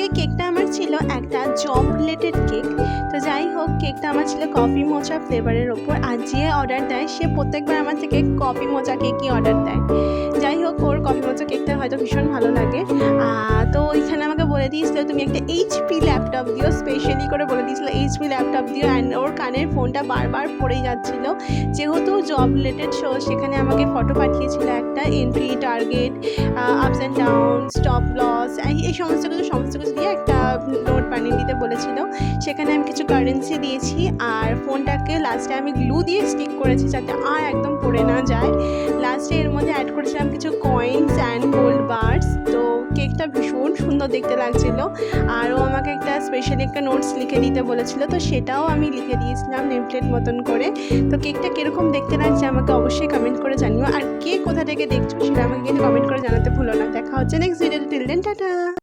আজকে কেকটা আমার ছিল একটা জব রিলেটেড কেক। তো যাই হোক, কেকটা আমার ছিল কফি মোচা ফ্লেভারের ওপর। আর যে অর্ডার দেয় সে প্রত্যেকবার আমার থেকে কফি মোচা কেকই অর্ডার দেয়। যাই হোক, ওর কফি মোচা কেকটা হয়তো ভীষণ ভালো লাগে। তো ওইখানে আমাকে বলে দিয়েছিল তুমি একটা এইচপি ল্যাপটপ দিও, স্পেশালি করে বলে দিয়েছিল এইচপি ল্যাপটপ দিও। অ্যান্ড ওর কানের ফোনটা বারবার পড়েই যাচ্ছিল। যেহেতু জব রিলেটেড শো, সেখানে আমাকে ফটো পাঠিয়েছিল একটা entry, target, ups and down, stop loss, এই সমস্ত কিছু দিয়ে একটা নোট বানিয়ে দিতে বলেছিল। সেখানে আমি কিছু কারেন্সি দিয়েছি আর ফোনটাকে লাস্টে আমি গ্লু দিয়ে স্টিক করেছি যাতে আর একদম পড়ে না যায়। লাস্টে এর মধ্যে অ্যাড করেছিলাম কিছু কয়েন্স অ্যান্ড গোল্ড বার্স। তো কেকটা ভীষণ সুন্দর দেখতে লাগছিল। আর ও আমাকে একটা স্পেশালি একটা নোটস লিখে দিতে বলেছিল, তো সেটাও আমি লিখে দিয়েছিলাম নেমপ্লেট মতন করে। তো কেকটা কীরকম দেখতে লাগছে আমাকে অবশ্যই কমেন্ট করে জানিও। আর কে কোথা থেকে দেখছো সেটা আমাকে কিন্তু কমেন্ট করে জানাতে ভুলো না। দেখা হচ্ছে নেক্সট ভিডিওতে। Till then, tata.